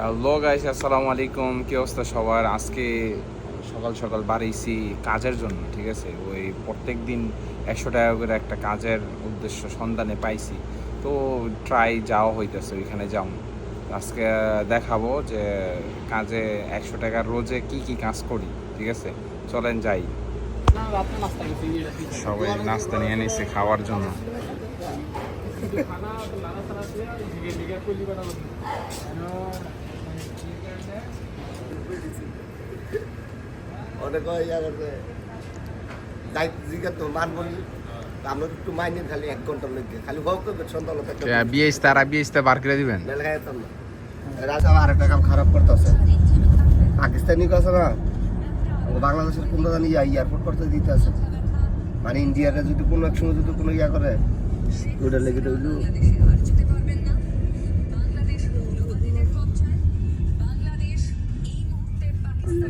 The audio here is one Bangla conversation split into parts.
হ্যালো গাইস, আসসালামু আলাইকুম। কি অবস্থা সবার? আজকে সকাল সকাল বাড়িয়েছি কাজের জন্য, ঠিক আছে। ওই প্রত্যেক দিন 100 টাকা করে একটা কাজের উদ্দেশ্য সন্ধানে পাইছি, তো ট্রাই যাওয়া হইতেছে, ওইখানে যাও। আজকে দেখাবো যে কাজে 100 টাকার রোজে কি কি কাজ করি, ঠিক আছে। চলেন যাই। সবাই নাস্তা নিয়ে নিছে খাওয়ার জন্য। অনেক ইয়া করছে দায়িত্ব জিজ্ঞাসা তো মানবো নি। আমরা একটু মাইনে খালি 1 ঘন্টার মধ্যে খালি হোক তো সন্ধ্যা বিয়ে বার করে দিবেন। মেল খাইতাম না রাজা আর একটা কাম খারাপ করতেছে। পাকিস্তানি কথা না বাংলাদেশের কোন জানি এয়ারপোর্ট করতে দিতে আছে, মানে ইন্ডিয়াতে যদি কোনো এক সময় যদি কোনো ইয়া করে ওটা লেগে তো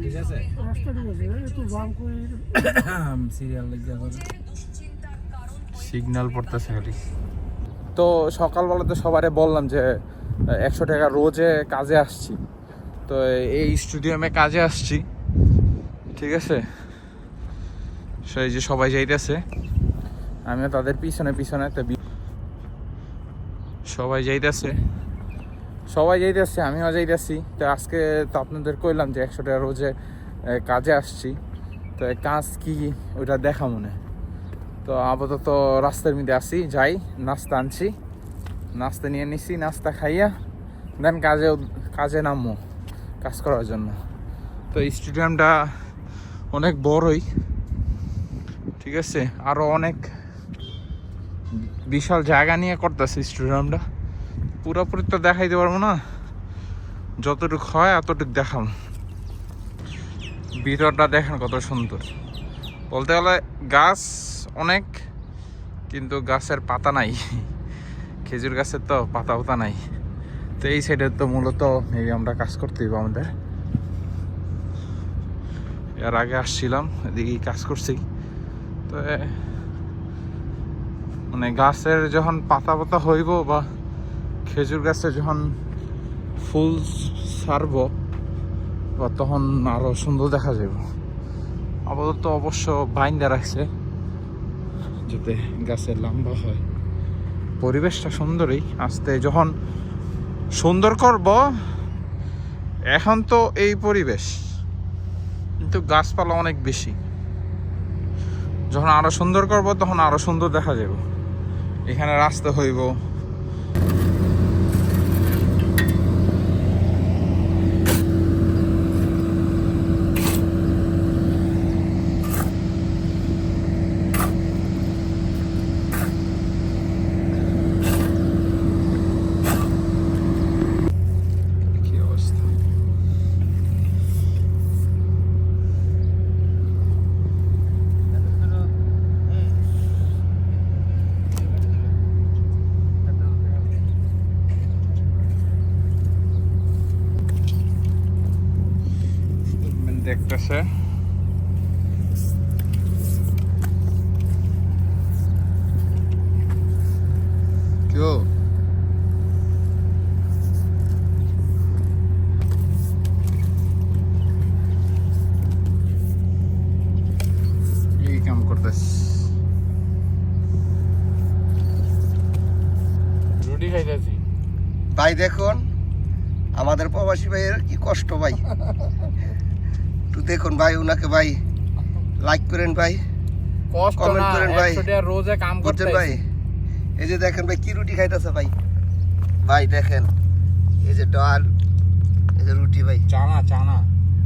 ঠিক আছে। সিগন্যাল পড়তেছে খালি। তো সকালবেলা তো সবারে বললাম যে 100 টাকা রোজে কাজে আসছি, তো এই স্টুডিয়ামে কাজে আসছি, ঠিক আছে। সেই যে সবাই যাইতেছে, আমিও তাদের পিছনে পিছনে। সবাই যাইতেছে, আমিও যাইতেছি। তো আজকে তো আপনাদের কইলাম যে 100 টাকা রোজে কাজে আসছি, তো কাজ কি ওইটা দেখা মনে। তো আপাতত রাস্তার মধ্যে আসি, যাই নাস্তা আনছি, নাস্তা নিয়ে নিছি, নাস্তা খাইয়া দেন কাজে নামবো কাজ করার জন্য। তো স্টেডিয়ামটা অনেক বড়ই, ঠিক আছে। আরও অনেক বিশাল জায়গা নিয়ে করতেছে স্টেডিয়ামটা। পুরোপুরি তো দেখাইতে পারবো না, যতটুকু হয় এতটুকু দেখাম। ভিতরটা দেখেন কত সুন্দর। বলতে গেলে গাছ অনেক, কিন্তু গাছের পাতা নাই। খেজুর গাছের তো পাতা নাই। তো এই সাইডে তো মূলত এই আমরা কাজ করতে হইব আমাদের। এর আগে আসছিলাম, এদিকেই কাজ করছি। তো মানে গাছের যখন পাতা হইব বা খেজুর গাছে যখন ফুল ছাড়ব বা তখন আরো সুন্দর দেখা যাব। আপাতত অবশ্য বাইন্দা রাখছে যাতে গাছের লম্বা হয়। পরিবেশটা সুন্দরই। আস্তে যখন সুন্দর করব, এখন তো এই পরিবেশ, কিন্তু গাছপালা অনেক বেশি। যখন আরো সুন্দর করব তখন আরো সুন্দর দেখা যাব। এখানে রাস্তা হইব, কি অবস্থা। দেখতেছে কেউ এই কাম করতেছে। রুটি খাইতেছি ভাই। দেখুন আমাদের প্রবাসী ভাইয়ের কি কষ্ট ভাই। একটু দেখুন ভাই, উনাকে ভাই লাইক করেন ভাই, কমেন্ট করেন ভাই। রোজে কাম করছেন ভাই। এই যে দেখেন ভাই কি রুটি খাইতেছে ভাই। ভাই দেখেন এই যে ডাল, এই যে রুটি ভাই, চানা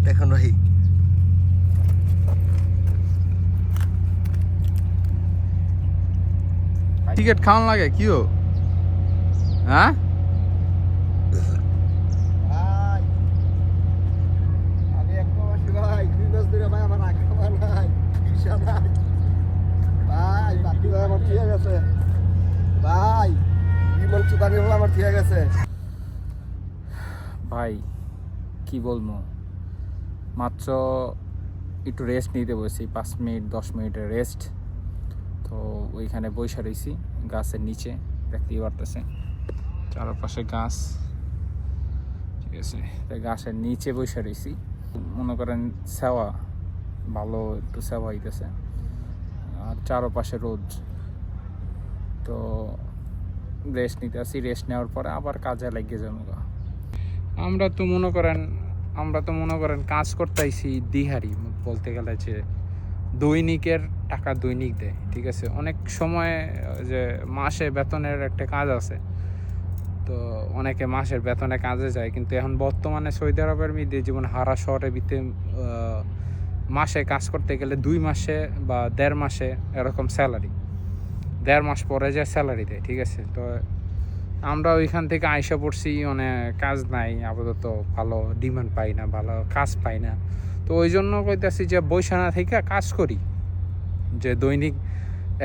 দেখুন ভাই। টিকিট খাওয়ান লাগে কিও? হ্যাঁ, ভাই আমি এক প্রবাসী ভাই, 2 মাস ধরে ভাই আমার আঁকা নাই, ভিসা নাই ভাই। বাকি ভাই আমার ঠিক গেছে ভাই, বিমান চুকানি হলো আমার ঠিক গেছে ভাই কি বলবো, মাত্র একটু রেস্ট নিতে বসেছি, 5 মিনিট 10 মিনিটের রেস্ট। তো ওইখানে বসে রয়েছি গাছের নিচে, দেখতেই পারতেছে চারপাশে গাছ, ঠিক ঠিক আছে, তাই গাছের নিচে বসে রয়েছি, মনে করেন সেওয়া ভালো একটু সেওয়া হইতেছে আর চারপাশে রোদ। তো রেস্ট নিতে আসি, রেস্ট নেওয়ার পরে আবার কাজে লাগিয়ে যাবো। আমরা তো মনে করেন কাজ করতে আইছি দিহারি, বলতে গেলে যে দৈনিকের টাকা দৈনিক দেয়, ঠিক আছে। অনেক সময় যে মাসে বেতনের একটা কাজ আছে, তো অনেকে মাসের বেতনে কাজে যায়, কিন্তু এখন বর্তমানে সৌদি আরবের মধ্যে যেমন হারা শহরে ভিতরে মাসে কাজ করতে গেলে 2 মাসে বা 1.5 মাসে এরকম স্যালারি, 1.5 মাস পরে যে স্যালারি দেয়, ঠিক আছে। তো আমরা ওইখান থেকে আইসা পড়ছি, মানে কাজ নাই আপাতত, ভালো ডিমান্ড পাই না, ভালো কাজ পাই না। তো ওই জন্য কইতেছি যে বৈশানা থেকে কাজ করি, যে দৈনিক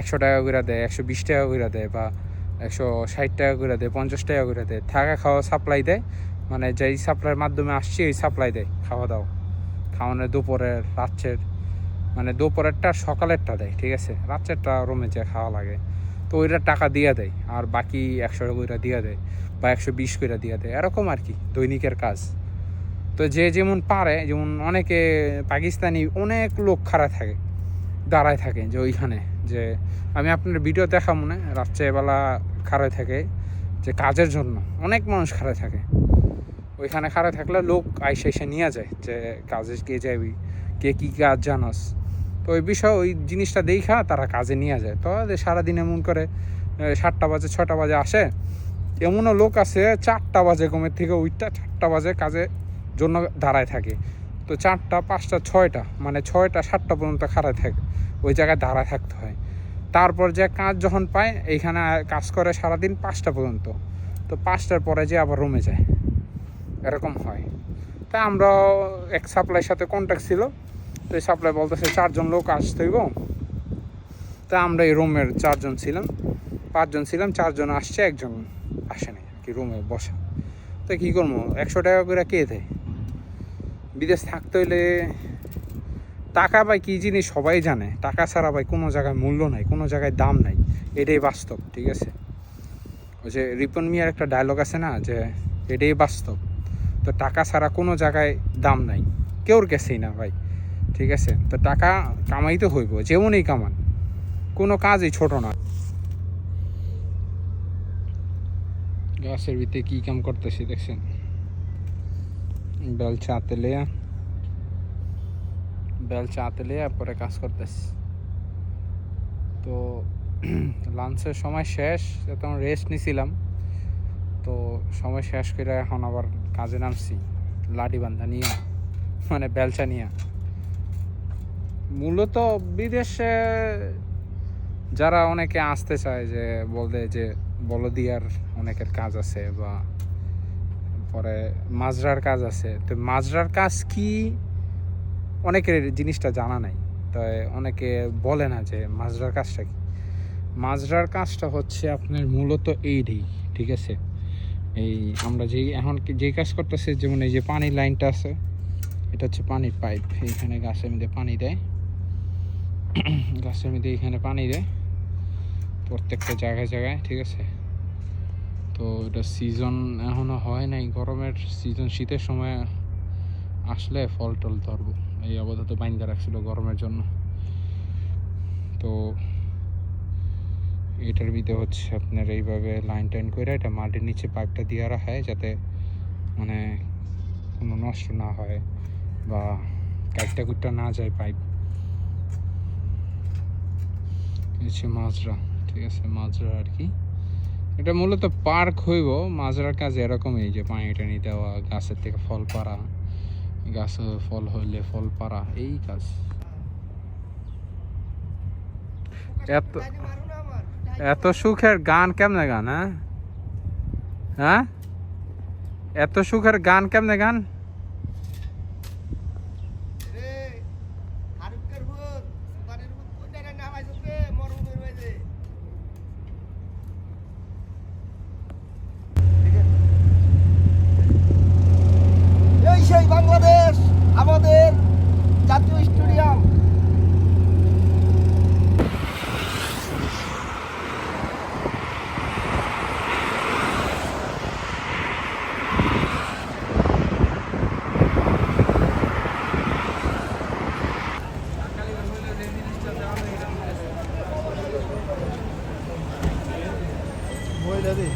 100 টাকা করে দেয়, 120 টাকা করে দেয়, বা 160 টাকা করে দেয়, 50 টাকা করে দেয়, থাকা খাওয়া সাপ্লাই দেয়, মানে যেই সাপ্লাইয়ের মাধ্যমে আসছি এই সাপ্লাই দেয়, খাওয়া দাওয়া খাওয়ানোর, দুপুরের রাত্রের, মানে দুপুরেরটা সকালেরটা দেয়, ঠিক আছে। রাত্রেরটা রুমে যে খাওয়া লাগে, তো ওইটা টাকা দিয়ে দেয়, আর বাকি 100 করে দিয়ে দেয় বা 120 করে দিয়ে দেয়, এরকম আর কি দৈনিকের কাজ। তো যে যেমন পারে, যেমন অনেকে পাকিস্তানি অনেক লোক খাড়া থাকে, দাঁড়ায় থাকে, যে ওইখানে যে আমি আপনার ভিডিও দেখা মনে রাত্রেবেলা খাড়ায় থাকে, যে কাজের জন্য অনেক মানুষ খাড়ায় থাকে, ওইখানে খাড়ায় থাকলে লোক আইসা এসে নিয়ে যায়, যে কাজে কে যাবি, কে কী কাজ জানাস। তো ওই বিষয় ওই জিনিসটা দেখা তারা কাজে নিয়ে যায়। তো সারাদিন এমন করে 7টা বাজে 6টা বাজে আসে, এমনও লোক আছে 4টা বাজে ঘুমের থেকে উঠটা 4টা বাজে কাজের জন্য দাঁড়ায় থাকে। তো 4টা 5টা 6টা, মানে 6টা 7টা পর্যন্ত খাড়ায় থাকে, ওই জায়গায় দাঁড়ায় থাকতে হয়। তারপর যে কাজ যখন পায় এইখানে কাজ করে সারাদিন 5টা পর্যন্ত, তো 5টার পরে যে আবার রুমে যায়, এরকম হয়। তা আমরাও এক সাপ্লাইয়ের সাথে কন্ট্যাক্ট ছিল, তো এই সাপ্লাই বলতেছে 4 জন লোক আসতে হইব। তা আমরা এই রুমের 4 জন ছিলাম, 5 জন ছিলাম, 4 জন আসছে, 1 জন আসে নাই কি রুমে বসা। তো কী করবো, 100 টাকা করে কে দেয়? বিদেশ থাকতে হইলে টাকা ভাই কী জিনিস সবাই জানে, টাকা ছাড়া ভাই কোনো জায়গায় মূল্য নাই, কোনো জায়গায় দাম নাই, এটাই বাস্তব, ঠিক আছে। ওই যে রিপন মিয়ার একটা ডায়লগ আছে না, যে এটাই বাস্তব। তো টাকা ছাড়া কোনো জায়গায় দাম নাই, কেউর কাছেই না ভাই, ঠিক আছে। তো টাকা কামাইতে হইব, যেমনই কামান, কোনো কাজই ছোট না। গাছের ভিতরে কী কাম করতেছি দেখছেন, বেলচা আতে লিয়া পরে কাজ করতেছি। তো লাঞ্চের সময় শেষ, তখন রেস্ট নিছিলাম, তো সময় শেষ করে এখন আবার কাজে নামছি, লাঠি বান্ধা নিয়ে, মানে বেলচা নিয়ে। মূলত বিদেশে যারা অনেকে আসতে চায়, যে বলতে যে বলদিয়ার অনেকের কাজ আছে, বা পরে মাজরার কাজ আছে। তো মাজরার কাজ কি অনেকের জিনিসটা জানা নাই, তাই অনেকে বলে না যে মাজরার কাজটা কি। মাজরার কাজটা হচ্ছে আপনার মূলত এইটাই, ঠিক আছে। এই আমরা এখন যেই কাজ করতেছি, যেমন এই যে পানির লাইনটা আছে, এটা হচ্ছে পানির পাইপ, এইখানে গাছের মধ্যে পানি দেয়, গাছের মধ্যে এইখানে পানি দেয় প্রত্যেকটা জায়গায় জায়গায়, ঠিক আছে। তো এটা সিজন এখনও হয় নাই, গরমের সিজন, শীতের সময় আসলে ফল টল ধরবো। এই আপাতত বাইন্দা রাখছিল গরমের জন্য। তো এটার ভিতরে হচ্ছে আপনার এইভাবে লাইন টাইন করে এটা মাটির নিচে পাইপটা দিয়ে রাখা হয়, যাতে মানে কোনো নষ্ট না হয় বা কাটটা কুটটা না যায় পাইপ। হচ্ছে মাজরা, ঠিক আছে, মাজরা আর কি। এটা মূলত পার্ক হইব, মাজরার কাজ এরকমই, যে পানি টানি দেওয়া, গাছের থেকে ফল পাড়া, গাছে ফল হইলে ফল পাড়া, এই কাজ। এত সুখের গান কেমনে গান, হ্যাঁ, এত সুখের গান কেমনে গান? সেই বাংলাদেশ আমাদের জাতীয় স্টেডিয়াম। যাবে